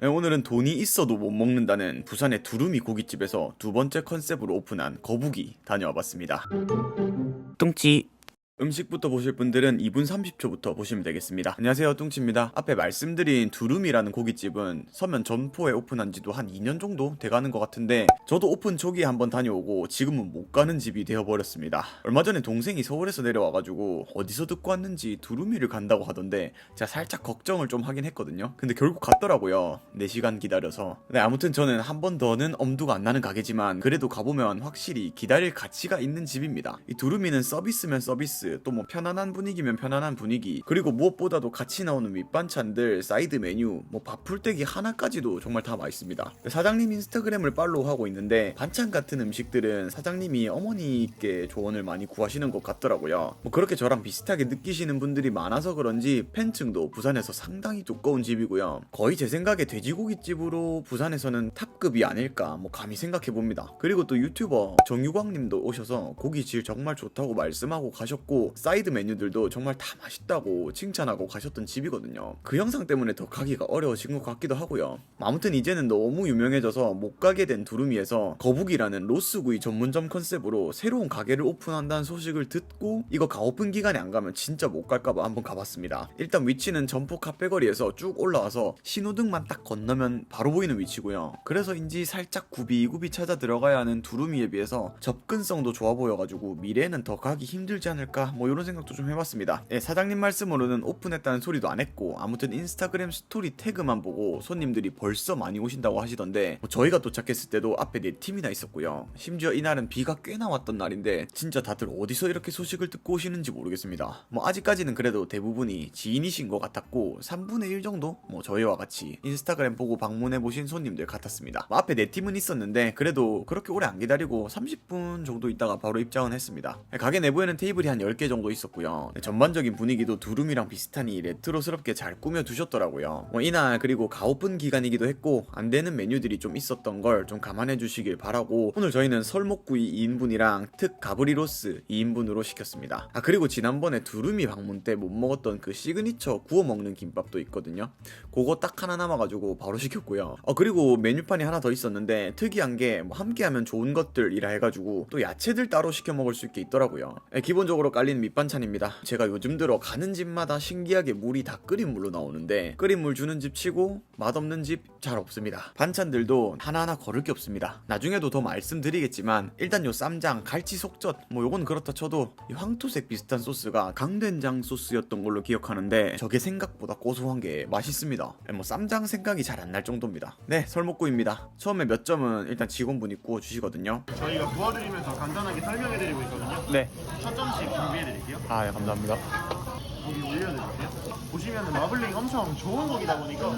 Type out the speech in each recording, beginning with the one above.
네, 오늘은 돈이 있어도 못 먹는다는 부산의 두루미 고깃집에서 두 번째 컨셉으로 오픈한 거북이 다녀와 봤습니다. 뚱찌. 음식부터 보실 분들은 2분 30초부터 보시면 되겠습니다. 안녕하세요, 뚱치입니다. 앞에 말씀드린 두루미라는 고깃집은 서면 점포에 오픈한 지도 한 2년 정도 돼가는 것 같은데 저도 오픈 초기에 한번 다녀오고 지금은 못 가는 집이 되어버렸습니다. 얼마 전에 동생이 서울에서 내려와가지고 어디서 듣고 왔는지 두루미를 간다고 하던데 제가 살짝 걱정을 좀 하긴 했거든요. 근데 결국 갔더라고요. 4시간 기다려서. 네, 아무튼 저는 한 번 더는 엄두가 안 나는 가게지만 그래도 가보면 확실히 기다릴 가치가 있는 집입니다. 이 두루미는 서비스면 서비스, 또 뭐 편안한 분위기면 편안한 분위기, 그리고 무엇보다도 같이 나오는 밑반찬들, 사이드 메뉴, 뭐 밥풀떼기 하나까지도 정말 다 맛있습니다. 사장님 인스타그램을 팔로우하고 있는데 반찬 같은 음식들은 사장님이 어머니께 조언을 많이 구하시는 것 같더라고요. 뭐 그렇게 저랑 비슷하게 느끼시는 분들이 많아서 그런지 팬층도 부산에서 상당히 두꺼운 집이고요. 거의 제 생각에 돼지고기집으로 부산에서는 탑급이 아닐까 뭐 감히 생각해봅니다. 그리고 또 유튜버 정유광님도 오셔서 고기 질 정말 좋다고 말씀하고 가셨고 사이드 메뉴들도 정말 다 맛있다고 칭찬하고 가셨던 집이거든요. 그 영상 때문에 더 가기가 어려워진 것 같기도 하고요. 아무튼 이제는 너무 유명해져서 못 가게 된 두루미에서 거북이라는 로스구이 전문점 컨셉으로 새로운 가게를 오픈한다는 소식을 듣고 이거 가오픈 기간에 안 가면 진짜 못 갈까봐 한번 가봤습니다. 일단 위치는 점포 카페거리에서 쭉 올라와서 신호등만 딱 건너면 바로 보이는 위치고요. 그래서인지 살짝 굽이굽이 찾아 들어가야 하는 두루미에 비해서 접근성도 좋아 보여가지고 미래에는 더 가기 힘들지 않을까 뭐 이런 생각도 좀 해봤습니다. 네, 사장님 말씀으로는 오픈했다는 소리도 안 했고 아무튼 인스타그램 스토리 태그만 보고 손님들이 벌써 많이 오신다고 하시던데 뭐 저희가 도착했을 때도 앞에 4팀이나 있었고요. 심지어 이날은 비가 꽤나 왔던 날인데 진짜 다들 어디서 이렇게 소식을 듣고 오시는지 모르겠습니다. 뭐 아직까지는 그래도 대부분이 지인이신 것 같았고 3분의 1 정도 뭐 저희와 같이 인스타그램 보고 방문해보신 손님들 같았습니다. 뭐 앞에 4팀은 있었는데 그래도 그렇게 오래 안 기다리고 30분 정도 있다가 바로 입장은 했습니다. 가게 내부에는 테이블이 한 10개 정도 있었고요. 전반적인 분위기도 두룸이랑 비슷하니 레트로스럽게 잘 꾸며두셨더라고요. 뭐 이날 그리고 가오픈 기간이기도 했고 안 되는 메뉴들이 좀 있었던 걸 좀 감안해 주시길 바라고 오늘 저희는 설목구이 2인분이랑 특 가브리로스 2인분으로 시켰습니다. 아 그리고 지난번에 두루미 방문 때 못 먹었던 그 시그니처 구워 먹는 김밥도 있거든요. 그거 딱 하나 남아가지고 바로 시켰고요. 그리고 메뉴판이 하나 더 있었는데 특이한 게 뭐 함께하면 좋은 것들이라 해가지고 또 야채들 따로 시켜 먹을 수 있게 있더라고요. 기본적으로 깔린 밑반찬입니다. 제가 요즘 들어 가는 집마다 신기하게 물이 다 끓인 물로 나오는데 끓인 물 주는 집 치고 맛없는 집 잘 없습니다. 반찬들도 하나하나 거를 게 없습니다. 나중에도 더 말씀드리겠지만 일단 요 쌈장, 갈치 속젓 뭐 요건 그렇다 쳐도 이 황토색 비슷한 소스가 강된장 소스였던 걸로 기억하는데 저게 생각보다 고소한 게 맛있습니다. 뭐 쌈장 생각이 잘 안 날 정도입니다. 네, 설목구입니다. 처음에 몇 점은 일단 직원분이 구워 주시거든요. 저희가 도와드리면서 간단하게 설명해드리고 있거든요. 네. 첫 점씩 준비해드릴게요. 아, 네, 감사합니다. 고기 올려드릴게요. 보시면 마블링 엄청 좋은 고기다 보니까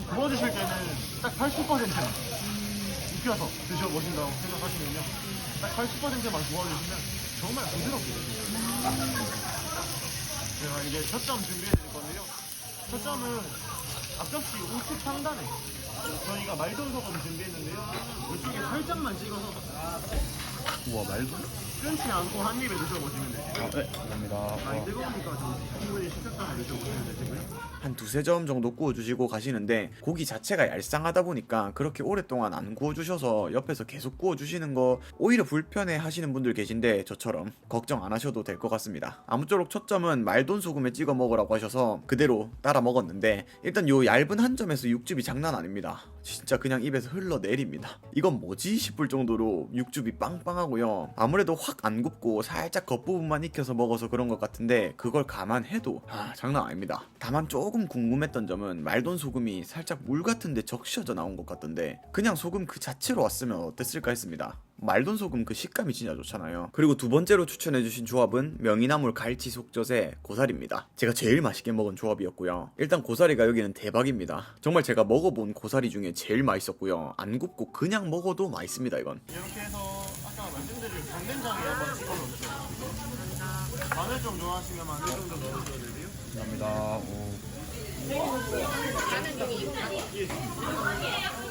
구워주실 때는 딱 80%만 익혀서 드셔보신다고 생각하시면요. 딱 80%만 구워주시면 정말 부드럽게 돼요. 제가 이제 첫 점 준비해드릴 건데요. 첫 점은 앞접시 우측 상단에 저희가 말돌소금 준비했는데요. 이쪽에 살짝만 찍어서 우와, 말도? 끊지 않고 한 입에 드셔보시면 돼요. 아, 네, 감사합니다. 많이 뜨거우니까 좀 충분히 식혔다가 드셔보시면 되시고요. 한 2~3점 정도 구워주시고 가시는데 고기 자체가 얄쌍하다 보니까 그렇게 오랫동안 안 구워주셔서 옆에서 계속 구워주시는 거 오히려 불편해 하시는 분들 계신데 저처럼 걱정 안 하셔도 될 것 같습니다. 아무쪼록 첫 점은 말돈 소금에 찍어 먹으라고 하셔서 그대로 따라 먹었는데 일단 요 얇은 한 점에서 육즙이 장난 아닙니다. 진짜 그냥 입에서 흘러내립니다. 이건 뭐지 싶을 정도로 육즙이 빵빵하고요. 아무래도 확 안 굽고 살짝 겉부분만 익혀서 먹어서 그런 것 같은데 그걸 감안해도 장난 아닙니다. 다만 조금 궁금했던 점은 말돈 소금이 살짝 물 같은데 적셔져 나온 것 같던데 그냥 소금 그 자체로 왔으면 어땠을까 했습니다. 말돈 소금 그 식감이 진짜 좋잖아요. 그리고 두 번째로 추천해주신 조합은 명이나물 갈치 속젓에 고사리입니다. 제가 제일 맛있게 먹은 조합이었고요. 일단 고사리가 여기는 대박입니다. 정말 제가 먹어본 고사리 중에 제일 맛있었고요. 안 굽고 그냥 먹어도 맛있습니다. 이건 이렇게 해서 아까 말씀드린 강된장에 한번 찍어 넣으세요. 마늘 좀 좋아하시면 마늘 좀 더 넣어주셔야 되고요. 감사합니다.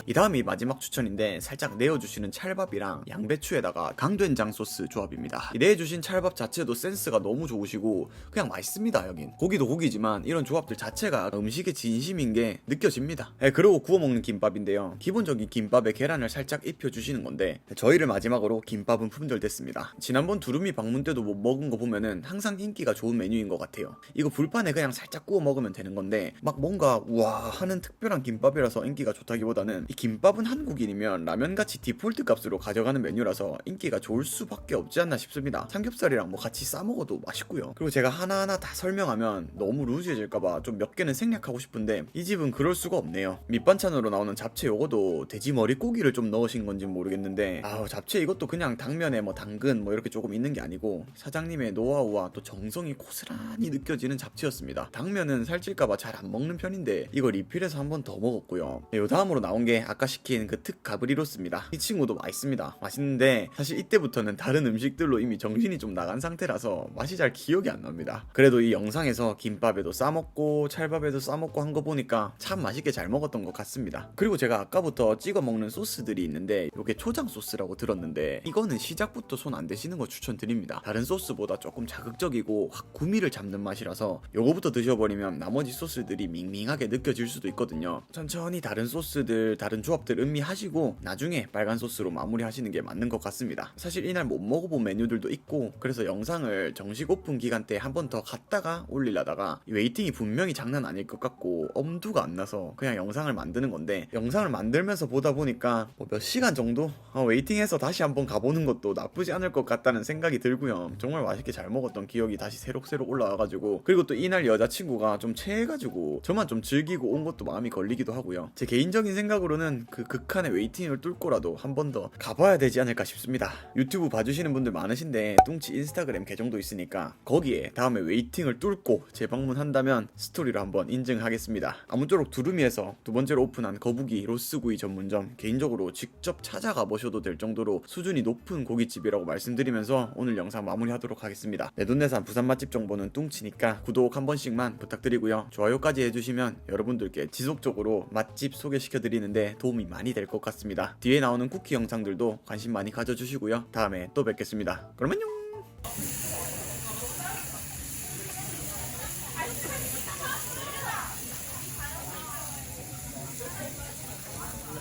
이 다음이 마지막 추천인데 살짝 내어주시는 찰밥이랑 양배추에다가 강된장 소스 조합입니다. 이 내주신 찰밥 자체도 센스가 너무 좋으시고 그냥 맛있습니다. 여긴 고기도 고기지만 이런 조합들 자체가 음식의 진심인 게 느껴집니다. 그리고 구워 먹는 김밥인데요. 기본적인 김밥에 계란을 살짝 입혀주시는 건데 저희를 마지막으로 김밥은 품절됐습니다. 지난번 두루미 방문 때도 못 먹은 거 보면은 항상 인기가 좋은 메뉴인 것 같아요. 이거 불판에 그냥 살짝 구워 먹으면 되는 건데 막 뭔가 우와 하는 특별한 김밥이라서 인기가 좋다기보다는 이 김밥은 한국인이면 라면같이 디폴트 값으로 가져가는 메뉴라서 인기가 좋을 수밖에 없지 않나 싶습니다. 삼겹살이랑 뭐 같이 싸먹어도 맛있고요. 그리고 제가 하나하나 다 설명하면 너무 루즈해질까봐 좀 몇 개는 생략하고 싶은데 이 집은 그럴 수가 없네요. 밑반찬으로 나오는 잡채 요거도 돼지 머리고기를 좀 넣으신 건지 모르겠는데 아우 잡채 이것도 그냥 당면에 뭐 당근 뭐 이렇게 조금 있는 게 아니고 사장님의 노하우와 또 정성이 고스란히 느껴지는 잡채였습니다. 당면은 살찔까봐 잘 안 먹는 편인데 이거 리필해서 한 번 더 먹었고요. 요 다음으로 나온 게 아까 시킨 그 특 가브리로스입니다. 이 친구도 맛있습니다. 맛있는데 사실 이때부터는 다른 음식들로 이미 정신이 좀 나간 상태라서 맛이 잘 기억이 안 납니다. 그래도 이 영상에서 김밥에도 싸먹고 찰밥에도 싸먹고 한 거 보니까 참 맛있게 잘 먹었던 것 같습니다. 그리고 제가 아까부터 찍어 먹는 소스들이 있는데 이게 초장 소스라고 들었는데 이거는 시작부터 손 안 대시는 거 추천드립니다. 다른 소스보다 조금 자극적이고 확 구미를 잡는 맛이라서 요거부터 드셔버리면 나머지 소스들이 밍밍하게 느껴질 수도 있거든요. 천천히 다른 소스들 다른 조합들 음미하시고 나중에 빨간 소스로 마무리하시는 게 맞는 것 같습니다. 사실 이날 못 먹어본 메뉴들도 있고 그래서 영상을 정식 오픈 기간 때 한 번 더 갔다가 올리려다가 웨이팅이 분명히 장난 아닐 것 같고 엄두가 안 나서 그냥 영상을 만드는 건데 영상을 만들면서 보다 보니까 뭐 몇 시간 정도 웨이팅해서 다시 한번 가보는 것도 나쁘지 않을 것 같다는 생각이 들고요. 정말 맛있게 잘 먹었던 기억이 다시 새록새록 올라와가지고 그리고 또 이날 여자친구가 좀 체해가지고 저만 좀 즐기고 온 것도 마음이 걸리기도 하고요. 제 개인적인 생각으로는 그 극한의 웨이팅을 뚫고라도 한 번 더 가봐야 되지 않을까 싶습니다. 유튜브 봐주시는 분들 많으신데 뚱치 인스타그램 계정도 있으니까 거기에 다음에 웨이팅을 뚫고 재방문한다면 스토리로 한번 인증하겠습니다. 아무쪼록 두루미에서 두 번째로 오픈한 거북이 로스구이 전문점 개인적으로 직접 찾아가 보셔도 될 정도로 수준이 높은 고깃집이라고 말씀드리면서 오늘 영상 마무리하도록 하겠습니다. 내돈내산 부산 맛집 정보는 뚱치니까 구독 한 번씩만 부탁드리고요. 좋아요까지 해주시면 여러분들께 지속적으로 맛집 소개시켜드리는데 도움이 많이 될 것 같습니다. 뒤에 나오는 쿠키 영상들도 관심 많이 가져주시고요. 다음에 또 뵙겠습니다. 그럼 안녕.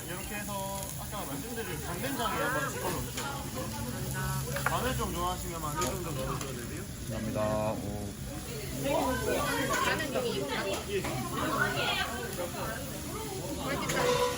이렇게 해서 아까 말씀드린 강된장에 한번 집어넣어주세요. 마늘 좀 좋아하시면 마늘 좀 넣어줘야 되세요. 감사합니다. 나는 여기 있다. 맛있다.